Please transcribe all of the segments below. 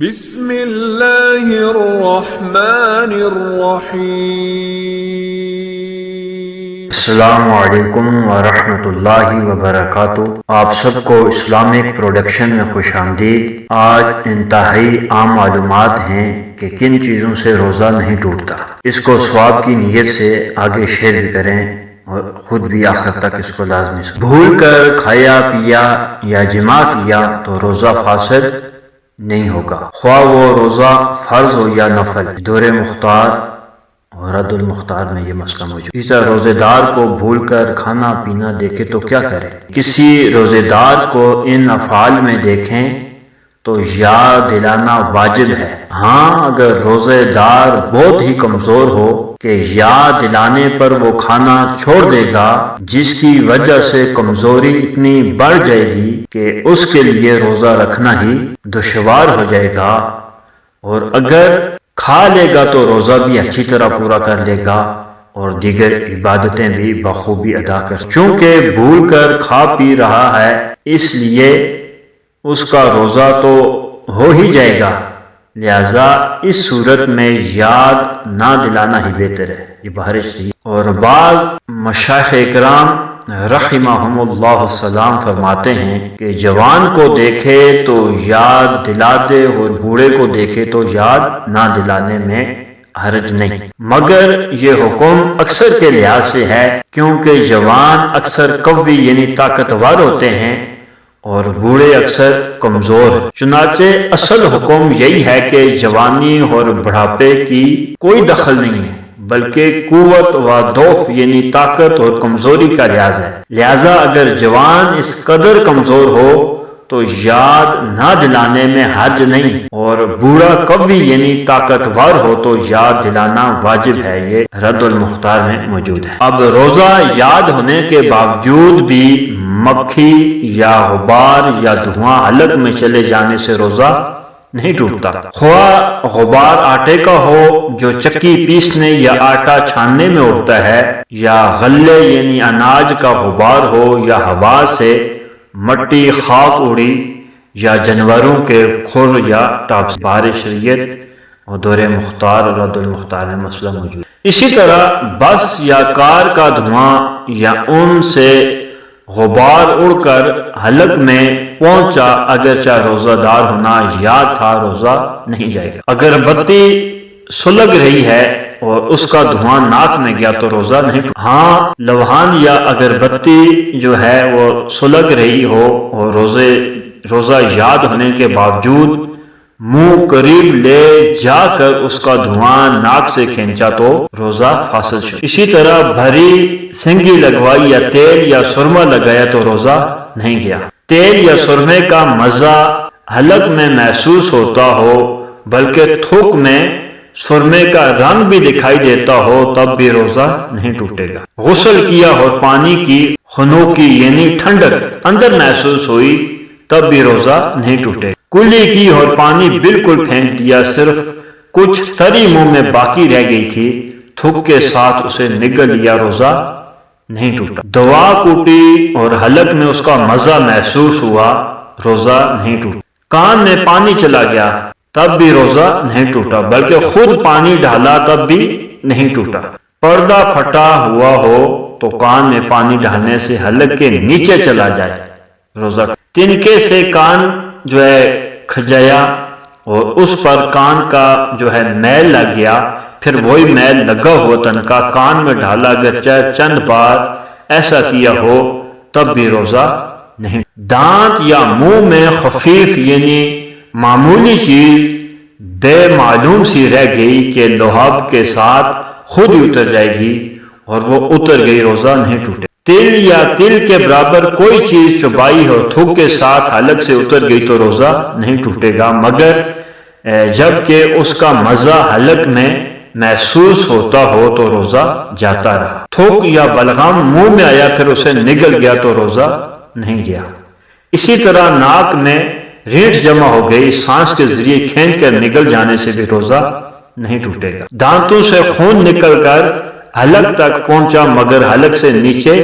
بسم اللہ الرحمن الرحیم۔ السلام علیکم ورحمۃ اللہ وبرکاتہ۔ آپ سب کو اسلامک پروڈکشن میں خوش آمدید۔ آج انتہائی عام معلومات ہیں کہ کن چیزوں سے روزہ نہیں ٹوٹتا۔ اس کو ثواب کی نیت سے آگے شیئر بھی کریں اور خود بھی آخر تک اس کو لازمی سنیں۔ بھول کر کھایا پیا یا جماع کیا تو روزہ فاسد نہیں ہوگا، خواہ وہ روزہ فرض ہو یا نفل۔ دور مختار اور رد المختار میں یہ مسئلہ موجود ہے۔ اس طرح روزے دار کو بھول کر کھانا پینا دیکھے تو کیا کرے؟ کسی روزے دار کو ان افعال میں دیکھیں تو یاد دلانا واجب ہے۔ ہاں، اگر روزے دار بہت ہی کمزور ہو کہ یاد دلانے پر وہ کھانا چھوڑ دے گا، جس کی وجہ سے کمزوری اتنی بڑھ جائے گی کہ اس کے لیے روزہ رکھنا ہی دشوار ہو جائے گا، اور اگر کھا لے گا تو روزہ بھی اچھی طرح پورا کر لے گا اور دیگر عبادتیں بھی بخوبی ادا کر سکے۔ چونکہ بھول کر کھا پی رہا ہے، اس لیے اس کا روزہ تو ہو ہی جائے گا، لہذا اس صورت میں یاد نہ دلانا ہی بہتر ہے۔ یہ بحر شریف۔ اور بعض مشائخ اکرام رحمہم اللہ السلام فرماتے ہیں کہ جوان کو دیکھے تو یاد دلا دے اور بوڑھے کو دیکھے تو یاد نہ دلانے میں حرج نہیں، مگر یہ حکم اکثر کے لحاظ سے ہے، کیونکہ جوان اکثر قوی یعنی طاقتور ہوتے ہیں اور بوڑھے اکثر کمزور ہیں۔ چنانچہ اصل حکم یہی ہے کہ جوانی اور بڑھاپے کی کوئی دخل نہیں ہے، بلکہ قوت و ضعف یعنی طاقت اور کمزوری کا لحاظ ہے۔ لہذا اگر جوان اس قدر کمزور ہو تو یاد نہ دلانے میں حرج نہیں، اور بوڑھا قوی یعنی طاقتور ہو تو یاد دلانا واجب ہے۔ یہ رد المختار میں موجود ہے۔ اب روزہ یاد ہونے کے باوجود بھی مکھی یا غبار یا دھواں حلق میں چلے جانے سے روزہ نہیں ٹوٹتا، خواہ غبار آٹے کا ہو جو چکی پیسنے یا آٹا چھاننے میں اڑتا ہے، یا غلے یعنی اناج کا غبار ہو، یا ہوا سے مٹی خاک اڑی، یا جانوروں کے کھر یا ٹاپ۔ بحر شریعت اور دور مختار اور رد المختار میں مسئلہ موجود ہے۔ اسی طرح بس یا کار کا دھواں یا ان سے غبار اڑ کر حلق میں پہنچا، اگرچہ روزہ دار ہونا یاد تھا، روزہ نہیں جائے گا۔ اگر بتی سلگ رہی ہے اور اس کا دھواں ناک میں گیا تو روزہ نہیں ٹوٹا۔ ہاں، لوہان یا اگربتی جو ہے وہ سلگ رہی ہو اور روزہ یاد ہونے کے باوجود منہ قریب لے جا کر اس کا دھواں ناک سے کھینچا تو روزہ فاسد شد۔ اسی طرح بھری سنگی لگوائی یا تیل یا سرما لگایا تو روزہ نہیں گیا۔ تیل یا سرمے کا مزہ حلق میں محسوس ہوتا ہو، بلکہ تھوک میں سرمے کا رنگ بھی دکھائی دیتا ہو، تب بھی روزہ نہیں ٹوٹے گا۔ غسل کیا اور پانی کی خنوکی یعنی ٹھنڈک اندر محسوس ہوئی، تب بھی روزہ نہیں ٹوٹے گا۔ کلی کی اور پانی بالکل پھینک دیا، صرف کچھ تری منہ میں باقی رہ گئی تھی، تھوک کے ساتھ اسے نگل لیا، روزہ نہیں ٹوٹا۔ دوا کوٹی اور حلق میں اس کا مزہ محسوس ہوا، روزہ نہیں ٹوٹا۔ کان میں پانی چلا گیا، تب بھی روزہ نہیں ٹوٹا، بلکہ خود پانی ڈالا تب بھی نہیں ٹوٹا۔ پردہ پھٹا ہوا ہو تو کان میں پانی ڈالنے سے حلق کے نیچے چلا جائے، روزہ۔ تنکے سے کان جو ہے کھجایا اور اس پر کان کا جو ہے میل لگ گیا، پھر وہی میل لگا ہوا تنکا کان میں ڈالا، اگرچہ چند بار ایسا کیا ہو تب بھی روزہ نہیں۔ دانت یا منہ میں خفیف یعنی معمولی چیز بے معلوم سی رہ گئی کہ لعاب کے ساتھ خود ہی اتر جائے گی، اور وہ اتر گئی، روزہ نہیں ٹوٹے۔ تل یا تل کے برابر کوئی چیز چبائی ہو، تھوک کے ساتھ حلق سے اتر گئی تو روزہ نہیں ٹوٹے گا، مگر جبکہ اس کا مزہ حلق میں محسوس ہوتا ہو تو روزہ جاتا رہا۔ تھوک یا بلغم منہ میں آیا پھر اسے نگل گیا تو روزہ نہیں گیا۔ اسی طرح ناک میں ریٹھ جمع ہو گئی، سانس کے ذریعے کھینچ کر نگل جانے سے بھی روزہ نہیں ٹوٹے گا۔ دانتوں سے خون نکل کر حلق تک پہنچا مگر حلق سے نیچے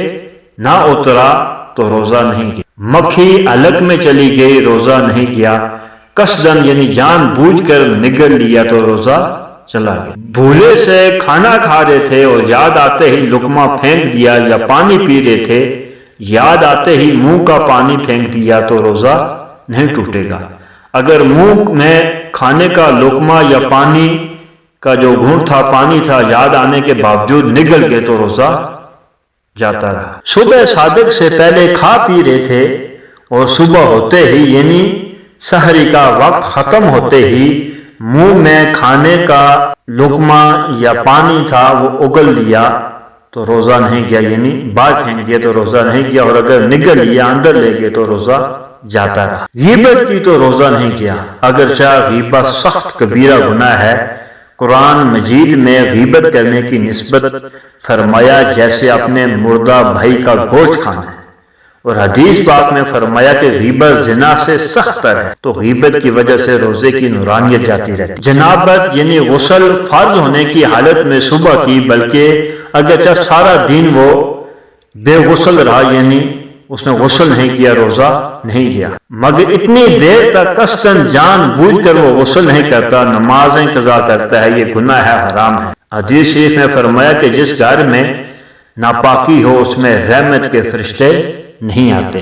نہ اترا تو روزہ نہیں گیا۔ مکھی حلق میں چلی گئی، روزہ نہیں گیا۔ قصدن یعنی جان بوجھ کر نگل لیا تو روزہ چلا گیا۔ بھولے سے کھانا کھا رہے تھے اور یاد آتے ہی لقمہ پھینک دیا، یا پانی پی رہے تھے یاد آتے ہی منہ کا پانی پھینک دیا تو روزہ نہیں ٹوٹے گا۔ اگر منہ میں کھانے کا لقمہ یا پانی کا جو گھونٹ تھا، پانی تھا، یاد آنے کے باوجود نگل گئے تو روزہ جاتا رہا۔ صبح صادق سے پہلے کھا پی رہے تھے اور صبح ہوتے ہی یعنی سحری کا وقت ختم ہوتے ہی منہ میں کھانے کا لقمہ یا پانی تھا وہ اگل لیا تو روزہ نہیں گیا، یعنی باہر پھینک دیا تو روزہ نہیں گیا، اور اگر نگل لیا اندر لے گئے تو روزہ جاتا رہا۔ غیبت کی تو روزہ نہیں گیا، اگرچہ غیبت سخت کبیرہ گناہ ہے۔ قرآن مجید میں غیبت کرنے کی نسبت فرمایا جیسے اپنے مردہ بھائی کا گوشت کھانا ہے، اور حدیث پاک میں فرمایا کہ غیبت زنا سے سخت تر ہے، تو غیبت کی وجہ سے روزے کی نورانیت جاتی رہتی۔ جنابت یعنی غسل فرض ہونے کی حالت میں صبح کی، بلکہ اگرچہ سارا دن وہ بے غسل رہا، یعنی اس نے غسل نہیں کیا، روزہ نہیں گیا، مگر اتنی دیر تک قصداً جان بوجھ کر وہ غسل نہیں کرتا، نمازیں قضا کرتا ہے، یہ گناہ ہے، حرام ہے۔ حدیث شریف میں فرمایا کہ جس گھر میں ناپاکی ہو اس میں رحمت کے فرشتے نہیں آتے۔